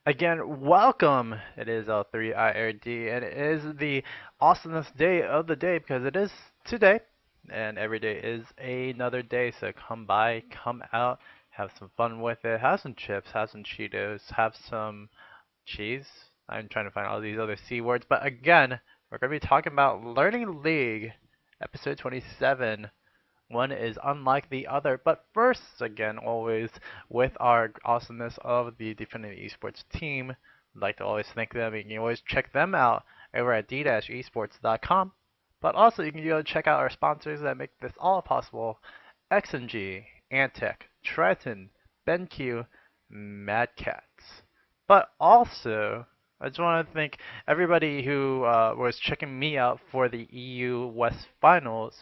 Again, welcome! It is L3IRD, and it is the awesomest day of the day because it is today, and every day is another day. So come by, come out, have some fun with it, have some chips, have some Cheetos, have some cheese. I'm trying to find all these other C words, but again, we're going to be talking about Learning League, episode 27. One is unlike the other. But first, again, always with our awesomeness of the Definitive Esports team, I'd like to always thank them. You can always check them out over at d-esports.com. But also, you can go check out our sponsors that make this all possible: XMG, Antec, Triton, BenQ, Mad Cats. But also, I just want to thank everybody who was checking me out for the EU Finals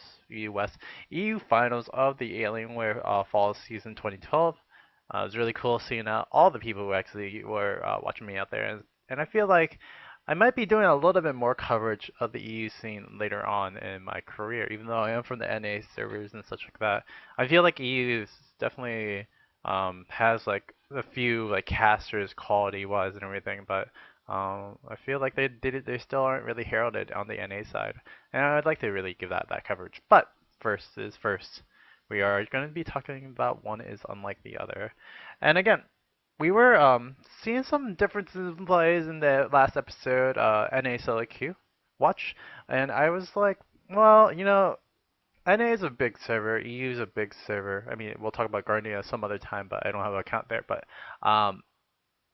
of the Alienware Fall Season 2012. It was really cool seeing out all the people who actually were watching me out there, and I feel like I might be doing a little bit more coverage of the EU scene later on in my career, even though I am from the NA servers and such like that. I feel like EU is definitely has like a few like casters quality wise and everything, but I feel like they still aren't really heralded on the NA side, and I'd like to really give that coverage. But first is first. We are going to be talking about one is unlike the other, and again, we were seeing some differences in plays in the last episode, NA solo queue watch, and I was like, well, NA is a big server, EU is a big server. I mean, we'll talk about Garena some other time, but I don't have an account there. But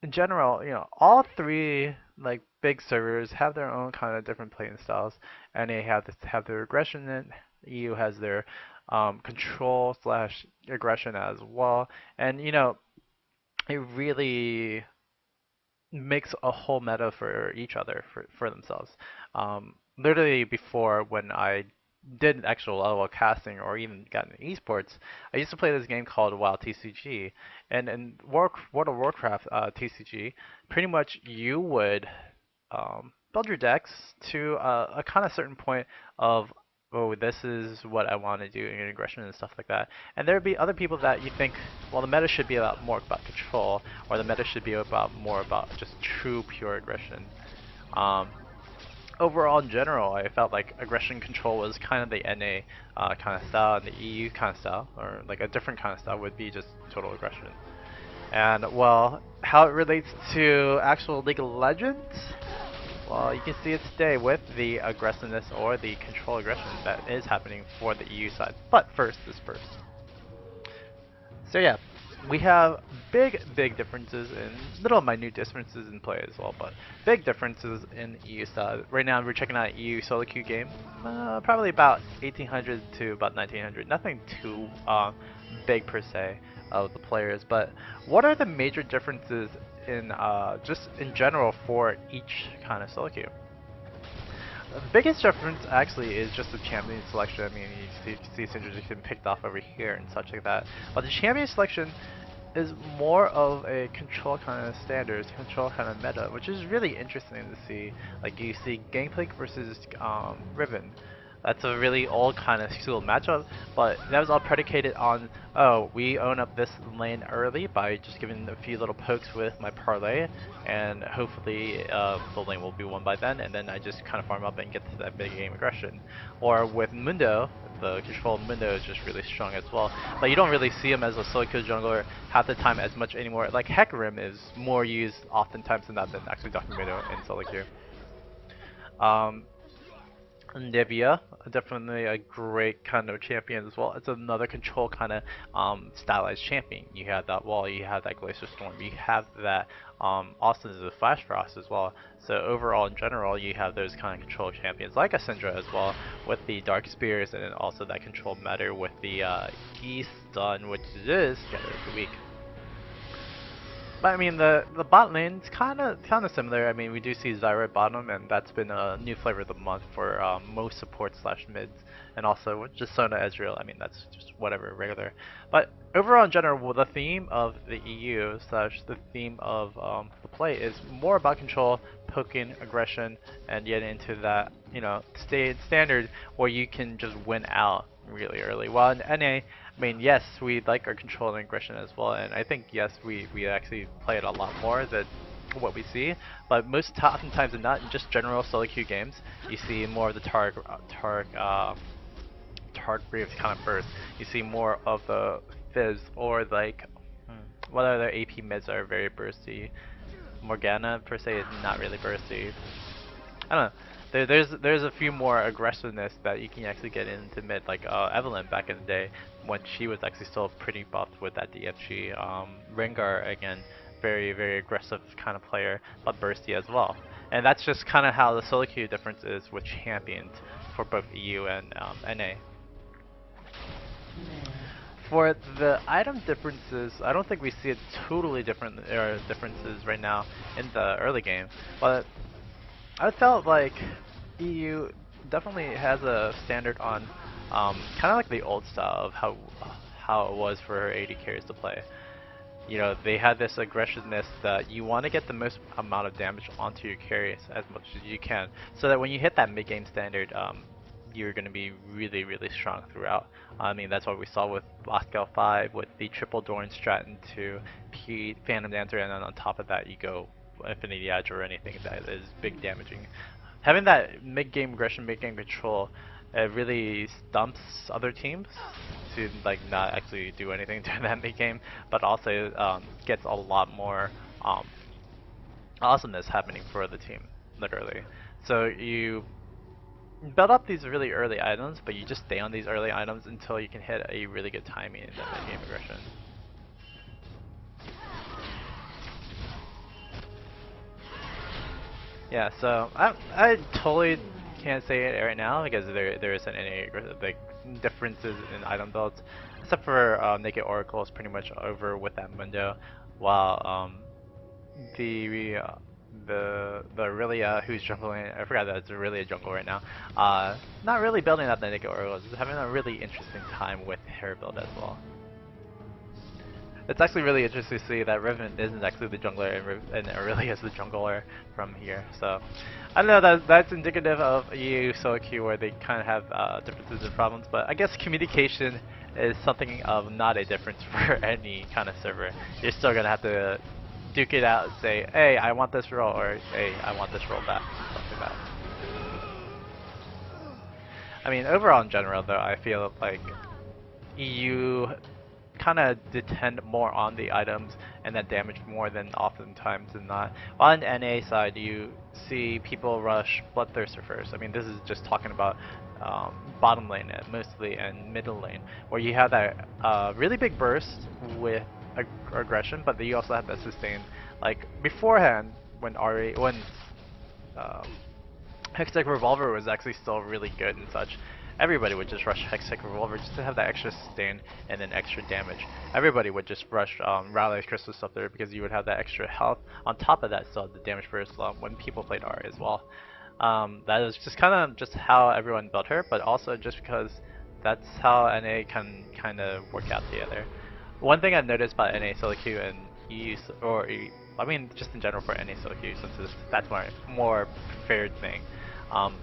in general, all three like big servers have their own kind of different playing styles. NA have their aggression, and EU has their control slash aggression as well. And it really makes a whole meta for each other for themselves. Literally before when I did actual level casting or even got into esports, I used to play this game called WoW TCG, and in World of Warcraft TCG, pretty much you would build your decks to a kind of certain point of, oh, this is what I want to do in aggression and stuff like that. And there'd be other people that you think, well, the meta should be about more about control, or the meta should be about more about just true pure aggression. Um, Overall, in general, I felt like aggression control was kind of the NA kind of style, and the EU kind of style, or like a different kind of style, would be just total aggression. And well, how it relates to actual League of Legends? Well, you can see it today with the aggressiveness or the control aggression that is happening for the EU side. But first is first. So yeah, we have big differences in little minute differences in play as well, but big differences in EU side. Right now we're checking out EU solo queue game, probably about 1800 to about 1900. Nothing too big per se of the players, but what are the major differences in just in general for each kind of solo queue? The biggest difference actually is just the champion selection. I mean, you see Syndra just getting picked off over here and such like that. But the champion selection is more of a control kind of standards, control kind of meta, which is really interesting to see. Like you see Gangplank versus Riven. That's a really old kind of school matchup, but that was all predicated on, oh, we own up this lane early by just giving a few little pokes with my parlay, and hopefully the lane will be won by then, and then I just kind of farm up and get to that big game aggression. Or with Mundo, the control of Mundo is just really strong as well, but you don't really see him as a solo kill jungler half the time as much anymore. Like Hecarim is more used oftentimes than that than actually Dr. Mundo in solo queue. Um, Nivea, definitely a great kind of champion as well. It's another control kind of stylized champion. You have that wall, you have that Glacier Storm, you have that Austin is a Flash Frost as well. So overall, in general, you have those kind of control champions like a Syndra as well, with the Dark Spears, and then also that control meta with the E stun, which is generally weak. But I mean, the bot lane's kind of similar. I mean, we do see Zyra at bottom, and that's been a new flavor of the month for most support slash mids, and also with just Sona Ezreal. I mean, that's just whatever regular. But overall, in general, the theme of the EU slash the theme of the play is more about control, poking, aggression, and getting into that standard where you can just win out really early. While in NA, I mean, yes, we like our control and aggression as well, and I think yes, we actually play it a lot more. That what we see, but most oftentimes than not, in just general solo queue games, you see more of the target kind of burst. You see more of the fizz or like what other AP mids are very bursty. Morgana per se is not really bursty. I don't know. There's a few more aggressiveness that you can actually get into mid, like Evelyn back in the day when she was actually still pretty buffed with that DFG. Rengar again, very aggressive kind of player, but bursty as well. And that's just kind of how the solo queue difference is with champions for both EU and NA. For the item differences, I don't think we see a totally different differences right now in the early game, but I felt like EU definitely has a standard on kind of like the old style of how it was for AD carries to play. You know, they had this aggressiveness that you want to get the most amount of damage onto your carries as much as you can, so that when you hit that mid-game standard, you're going to be really strong throughout. I mean, that's what we saw with Moscow 5 with the triple Doran strat into P Phantom Dancer, and then on top of that you go Infinity Edge or anything that is big damaging. Having that mid-game aggression, mid-game control, it really stumps other teams to like not actually do anything during that mid-game, but also gets a lot more awesomeness happening for the team, literally. So you build up these really early items, but you just stay on these early items until you can hit a really good timing in that mid-game aggression. Yeah, so I totally can't say it right now because there isn't any big differences in item builds, except for Naked Oracle is pretty much over with that window, while the the Aurelia who's jungling, I forgot that it's really a jungle right now, not really building up the Naked Oracle, just having a really interesting time with her build as well. It's actually really interesting to see that Riven isn't actually the jungler and Aurelia is the jungler from here. So I don't know, that's indicative of EU solo queue where they kind of have differences and problems, but I guess communication is something of not a difference for any kind of server. You're still gonna have to duke it out and say, hey, I want this role, or hey, I want this role back, something like that. I mean, overall in general though, I feel like EU kind of depend more on the items and that damage more than oftentimes than not. While on the NA side, you see people rush Bloodthirster first. I mean, this is just talking about bottom lane mostly and middle lane, where you have that really big burst with aggression, but then you also have that sustain. Like beforehand, when um, Hextech Revolver was actually still really good and such, everybody would just rush Hextech Revolver just to have that extra sustain and then extra damage. Everybody would just rush Rally's Crystal stuff there because you would have that extra health. On top of that, still the damage burst when people played R as well. That is just kind of just how everyone built her, but also just because that's how NA can kind of work out together. One thing I've noticed about NA solo queue and EU, I mean just in general for NA solo queue, since that's more preferred thing. Um,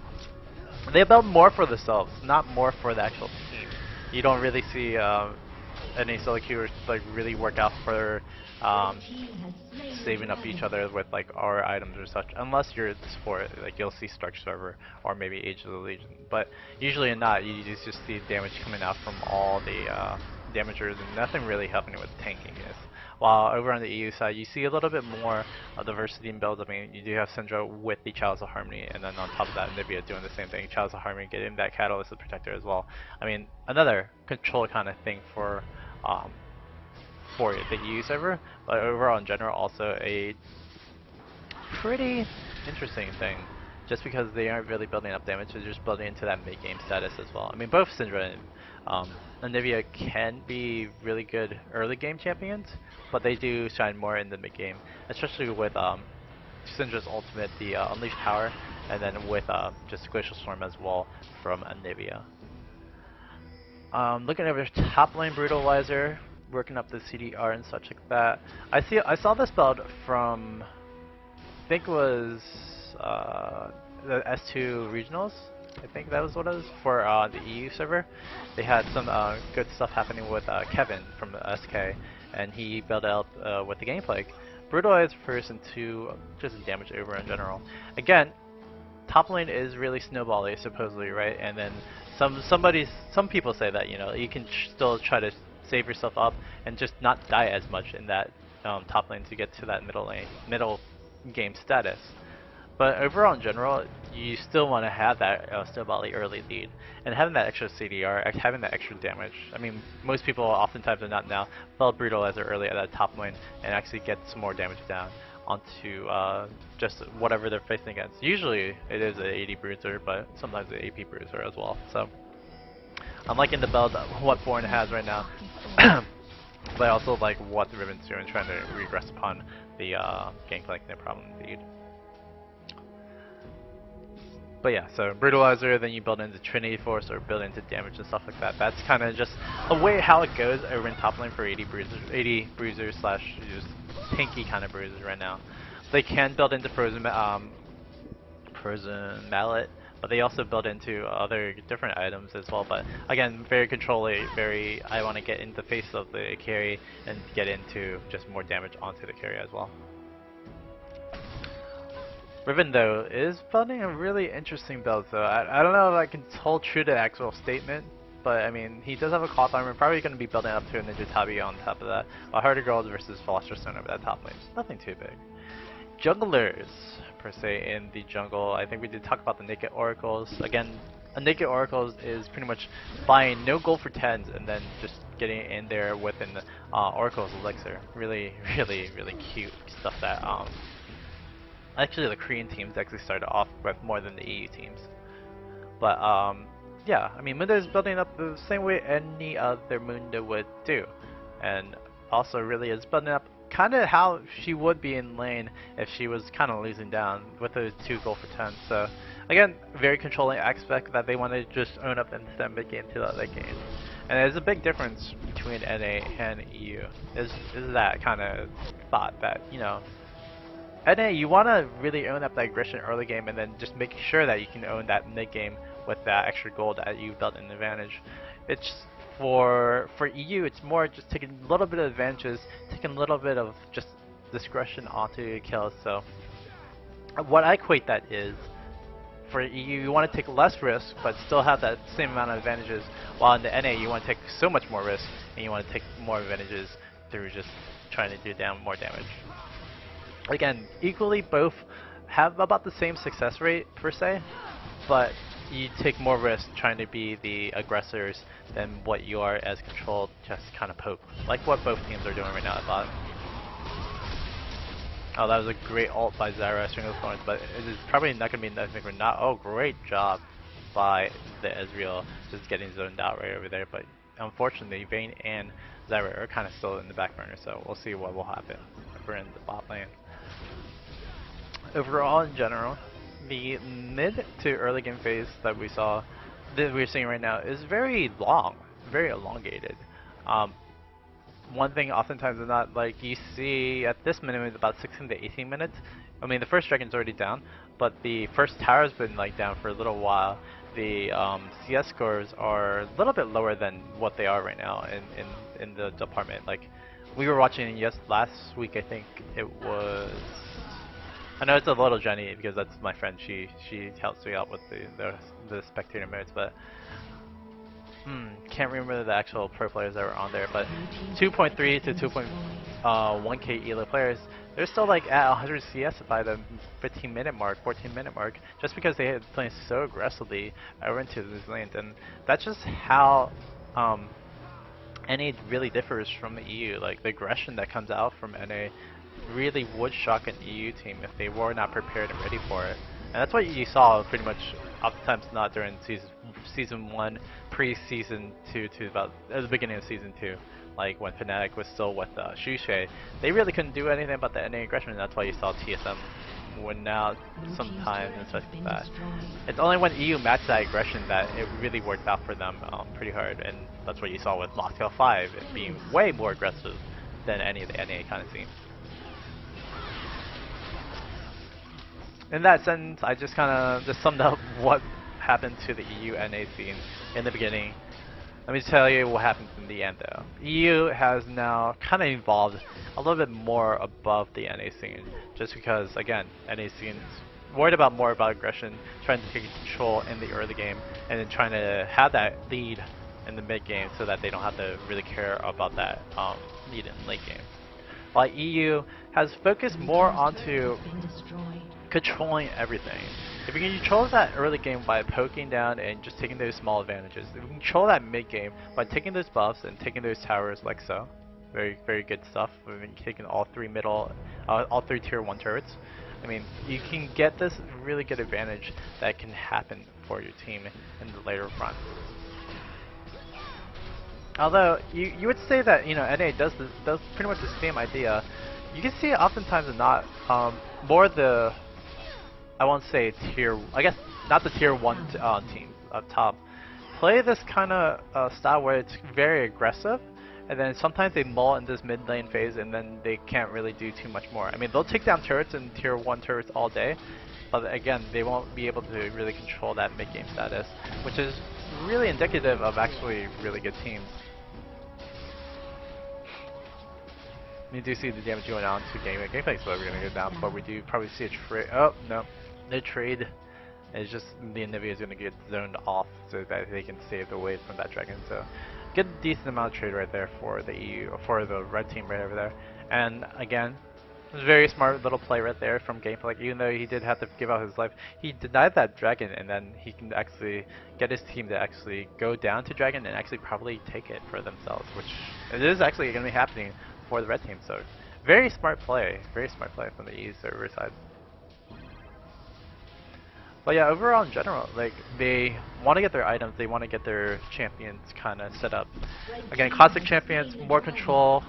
they build more for themselves, not more for the actual team. You don't really see NA solo queuers like really work out for saving up each other with like our items or such, unless you're the support, like you'll see Stark Server or maybe Age of the Legion. But usually not, you just see damage coming out from all the damagers and nothing really helping with tanking is. While over on the EU side, you see a little bit more diversity in builds. I mean, you do have Syndra with the Chalice of Harmony, and then on top of that, Nibia doing the same thing. Chalice of Harmony getting that Catalyst of Protector as well. I mean, another control kind of thing um, for the EU server, but overall in general, also a pretty interesting thing. Just because they aren't really building up damage, they're just building into that mid-game status as well. I mean, both Syndra and Anivia can be really good early game champions, but they do shine more in the mid-game, especially with Syndra's ultimate, the Unleashed Power, and then with just Glacial Storm as well from Anivia. Looking over top lane Brutalizer, working up the CDR and such like that. I saw this build from, I think it was the S2 regionals. I think that was what it was for the EU server. They had some good stuff happening with Kevin from the SK, and he built out with the Gameplague. Brutalize first and 2, just damage over in general. Again, top lane is really snowbally supposedly, right? And then some people say that you can still try to save yourself up and just not die as much in that top lane to get to that middle game status. But overall, in general, you still want to have that snowbally early lead, and having that extra CDR, having that extra damage. I mean, most people oftentimes are not now fell brutalizer early at that top lane and actually get some more damage down onto just whatever they're facing against. Usually it is an AD bruiser, but sometimes an AP bruiser as well. So I'm liking the build what Born has right now, but I also like what the Riven's doing, trying to regress upon the Gangplank, no problem indeed. But yeah, so Brutalizer, then you build into Trinity Force or build into damage and stuff like that. That's kind of just a way how it goes over in top lane for AD bruisers slash just tanky kind of bruisers right now. They can build into Frozen Mallet, but they also build into other different items as well. But again, very controlling, very I want to get in the face of the carry and get into just more damage onto the carry as well. Riven though is building a really interesting build though. I don't know if I can hold true to the actual statement, but I mean he does have a cloth armor, probably going to be building up to a Ninja Tabi on top of that. Harder Girls versus Philosopher's Stone over that top lane. Nothing too big. Junglers per se in the jungle. I think we did talk about the Naked Oracles. Again, a Naked Oracles is pretty much buying no gold for 10s and then just getting in there with an Oracle's Elixir. Really cute stuff that actually the Korean teams actually started off with more than the EU teams. But yeah, I mean Mundo is building up the same way any other Mundo would do. And also really is building up kind of how she would be in lane if she was kind of losing down with those 2 gold for 10. So again, very controlling aspect that they want to just own up into that mid game to that late game. And there's a big difference between NA and EU. Is that kind of spot that, NA, you want to really own up that aggression early game and then just make sure that you can own that mid game with that extra gold that you built an advantage. It's for EU, it's more just taking a little bit of advantages, taking a little bit of just discretion onto your kills. So what I equate that is, for EU, you want to take less risk but still have that same amount of advantages, while in the NA you want to take so much more risk and you want to take more advantages through just trying to do more damage. Again, equally both have about the same success rate per se, but you take more risk trying to be the aggressors than what you are as controlled, just kind of poke. Like what both teams are doing right now, I thought. Oh, that was a great ult by Zyra, String of Thorns, but it is probably not going to be nothing for now. Oh, great job by the Ezreal, just getting zoned out right over there, but unfortunately, Vayne and Zyra are kind of still in the back burner, so we'll see what will happen if we're in the bot lane. Overall, in general, the mid to early game phase that we're seeing right now is very long, very elongated. One thing oftentimes is not like you see at this minimum is about 16 to 18 minutes. I mean the first dragon's already down, but the first tower's been like down for a little while. The CS scores are a little bit lower than what they are right now in the department. Like we were watching last week, I think it was. I know it's a little Jenny because that's my friend. She helps me out with the spectator modes, but can't remember the actual pro players that were on there. But 2.3 to 2.1k ELO players, they're still like at 100 CS by the 15-minute mark, 14-minute mark, just because they had playing so aggressively over into these lanes, and that's just how NA really differs from the EU. Like the aggression that comes out from NA really would shock an EU team if they were not prepared and ready for it. And that's what you saw pretty much oftentimes not during season 1, pre-season 2 to about at the beginning of season 2. Like when Fnatic was still with Shushay, they really couldn't do anything about the NA aggression, and that's why you saw TSM win out sometimes and such like that. It's only when EU matched that aggression that it really worked out for them pretty hard, and that's what you saw with Moscow 5, it being way more aggressive than any of the NA kind of teams. In that sense, I just kind of just summed up what happened to the EU NA scene in the beginning. Let me tell you what happens in the end though. EU has now kind of evolved a little bit more above the NA scene, just because again, NA scene is worried about more about aggression, trying to take control in the early game, and then trying to have that lead in the mid game so that they don't have to really care about that lead in late game. While EU has focused more onto controlling everything. If you can control that early game by poking down and just taking those small advantages, if you can control that mid game by taking those buffs and taking those towers like so, very very good stuff. We've been taking all three tier 1 turrets. I mean, you can get this really good advantage that can happen for your team in the later run. Although you would say that NA does pretty much the same idea. You can see it oftentimes and not more the I won't say I guess not the tier 1 team up top. Play this kind of style where it's very aggressive, and then sometimes they mull in this mid lane phase, and then they can't really do too much more. I mean, they'll take down turrets and tier 1 turrets all day, but again, they won't be able to really control that mid game status, which is really indicative of actually really good teams. You do see the damage going on to gameplay. Gameplay's slowly going to go down, but we do probably see a trade. Oh, no. The trade is just the Anivia is going to get zoned off so that they can save the wave from that dragon. So, good decent amount of trade right there for the EU, for the red team right over there. And again, it was a very smart little play right there from gameplay. Like, even though he did have to give out his life, he denied that dragon, and then he can actually get his team to actually go down to dragon and actually probably take it for themselves, which it is actually going to be happening for the red team. So very smart play from the EU server side. But yeah, overall in general, like they want to get their items, they want to get their champions kind of set up. Again, classic champions, more control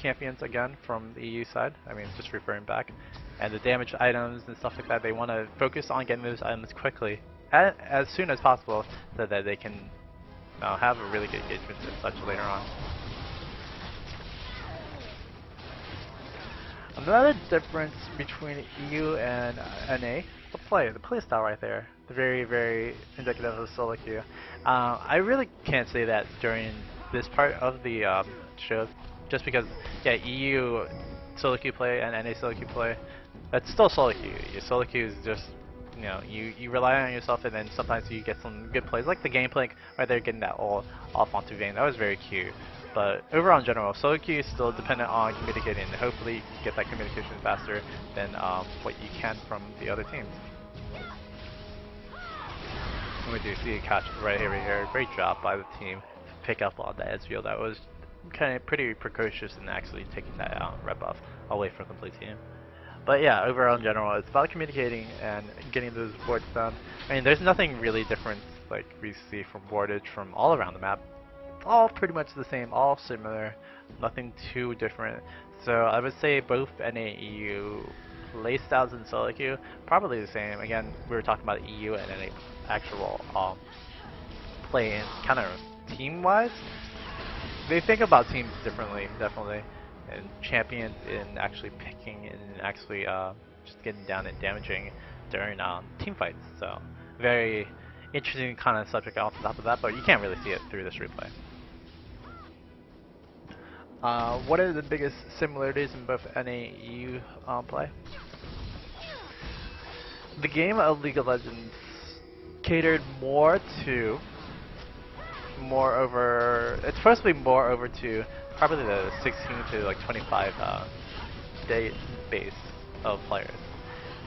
champions again from the EU side. I mean, just referring back, and the damage items and stuff like that. They want to focus on getting those items quickly, as soon as possible, so that they can have a really good engagement and such later on. Another difference between EU and NA, the play style right there. Very, very indicative of solo queue. I really can't say that during this part of the show, just because, yeah, EU solo queue play and NA solo queue play, that's still solo queue. Your solo queue is just, you rely on yourself, and then sometimes you get some good plays, like the gameplay right there, getting that ult off onto Vayne. That was very cute. But overall in general, solo queue is still dependent on communicating, and hopefully you can get that communication faster than what you can from the other teams. And we do see a catch right here. Great job by the team to pick up on the Ezreal. That was kind of pretty precocious in actually taking that red buff away from the blue team. But yeah, overall in general, it's about communicating and getting those wards done. I mean, there's nothing really different like we see from wardage from all around the map. All pretty much the same, all similar, nothing too different. So I would say both NA EU play styles in solo queue probably the same. Again, we were talking about EU and NA actual play in kind of team wise. They think about teams differently, definitely, and champions in actually picking and actually just getting down and damaging during team fights. So very interesting kind of subject off the top of that, but you can't really see it through this replay. What are the biggest similarities in both NA and EU play? The game of League of Legends catered it's supposed to be more over to probably the 16 to like 25 day base of players.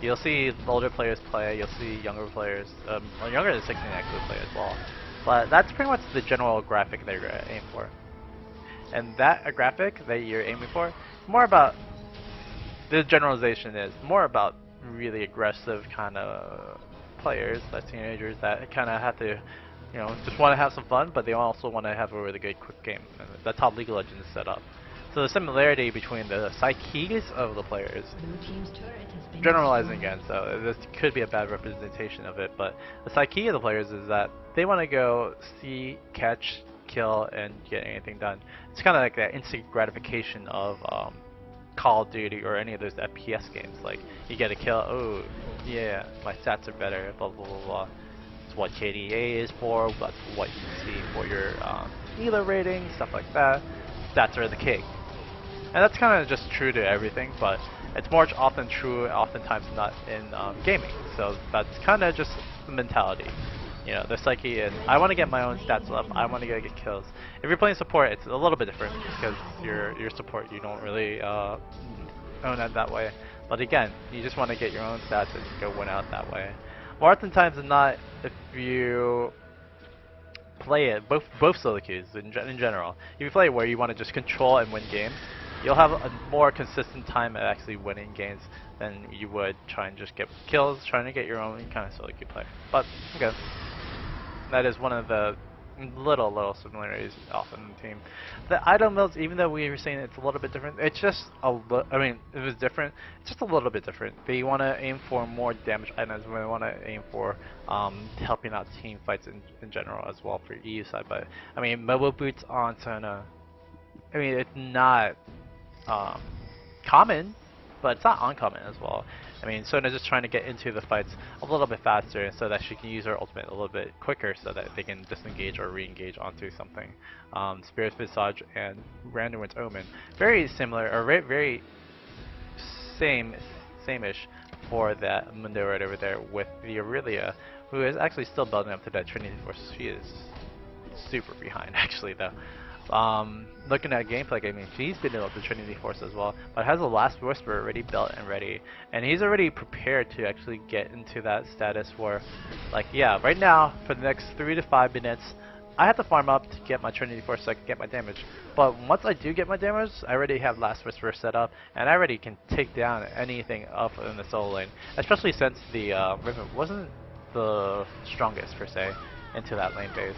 You'll see older players play, you'll see younger players, well, younger than 16 actually play as well. But that's pretty much the general graphic they're going to aim for. And that graphic that you're aiming for, more about, the generalization is more about really aggressive kind of players, like teenagers that kind of have to, just want to have some fun, but they also want to have a really good quick game. And that's how League of Legends is set up. So the similarity between the psyches of the players, generalizing again, so this could be a bad representation of it, but the psyche of the players is that they want to go see, catch, kill, and get anything done. It's kind of like that instant gratification of Call of Duty or any of those FPS games. Like, you get a kill, oh yeah, my stats are better, blah blah blah blah. what KDA is for, that's what you see for your ELO rating, stuff like that. Stats are the king. And that's kind of just true to everything, but it's more often true, oftentimes not in gaming. So that's kind of just the mentality. You know, the psyche is, I want to get my own stats up, I want to get kills. If you're playing support, it's a little bit different because your support, you don't really own it that way. But again, you just want to get your own stats and go win out that way. More often times than not, if you play it, both solo queues in general, if you play it where you want to just control and win games, you'll have a more consistent time at actually winning games than you would try and just get kills, trying to get your own kind of solo queue play. But okay, that is one of the little similarities often in the team. The item builds, even though we were saying it's a little bit different, it's just I mean, it was different. It's just a little bit different. They want to aim for more damage items. They want to aim for helping out team fights in general as well for EU side. But I mean, mobile boots on Sona. I mean, it's not um, common, but it's not uncommon as well. I mean, Sona's just trying to get into the fights a little bit faster so that she can use her ultimate a little bit quicker so that they can disengage or re-engage onto something. Spirit's Visage and Randuin's Omen, very similar, or very same-ish for that Mundo right over there with the Aurelia, who is actually still building up to that Trinity Force. She is super behind actually though. Looking at gameplay, I mean, he's been up the Trinity Force as well, but has the Last Whisper already built and ready, and he's already prepared to actually get into that status where, like, yeah, right now for the next 3 to 5 minutes, I have to farm up to get my Trinity Force so I can get my damage. But once I do get my damage, I already have Last Whisper set up, and I already can take down anything up in the solo lane, especially since the Riven wasn't the strongest per se into that lane phase.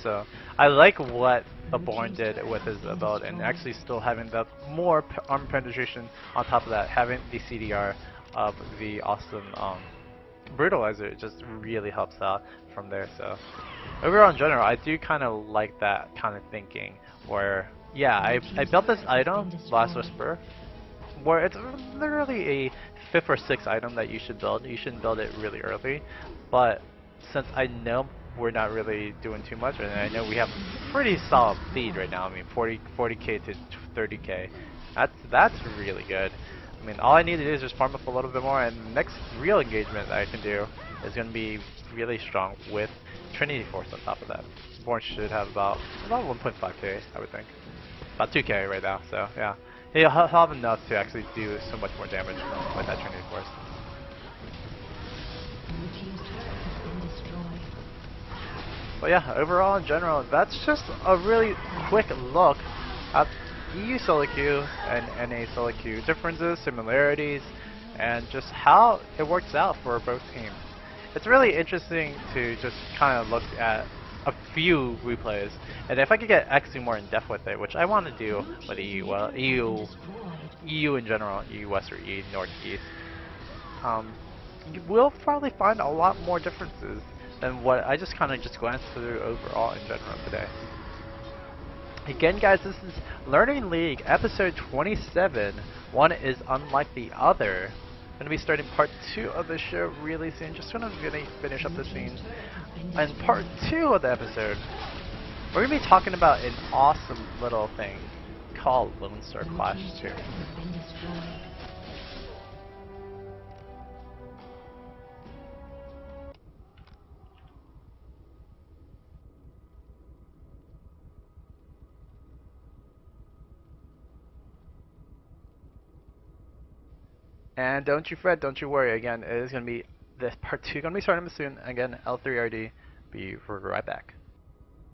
So I like what Aborn did with his build, and actually still having the more armor penetration on top of that, having the CDR of the awesome Brutalizer just really helps out from there. So overall in general, I do kind of like that kind of thinking where, yeah, I built this item, Last Whisper, where it's literally a 5th or 6th item that you should build. You shouldn't build it really early, but since I know we're not really doing too much, and I know we have pretty solid lead right now. I mean, 40k to 30k. That's really good. I mean, all I need to do is just farm up a little bit more, and the next real engagement that I can do is going to be really strong with Trinity Force on top of that. Born should have about 1.5k, I would think. About 2k right now, so yeah. He'll have enough to actually do so much more damage with that Trinity Force. But yeah, overall in general, that's just a really quick look at EU solo queue and NA solo queue differences, similarities, and just how it works out for both teams. It's really interesting to just kind of look at a few replays, and if I could get actually more in depth with it, which I want to do with EU, well, EU in general, EU West or EU Northeast, you will probably find a lot more differences than what I just kind of glanced through overall in general today. Again, guys, this is Learning League episode 27. One is unlike the other. I'm going to be starting part 2 of the show really soon. Just going to finish up the scene. And part 2 of the episode, we're going to be talking about an awesome little thing called Lone Star Clash 2. And don't you fret, don't you worry. Again, it is going to be this part 2 going to be starting soon. Again, L3RD. Be right back.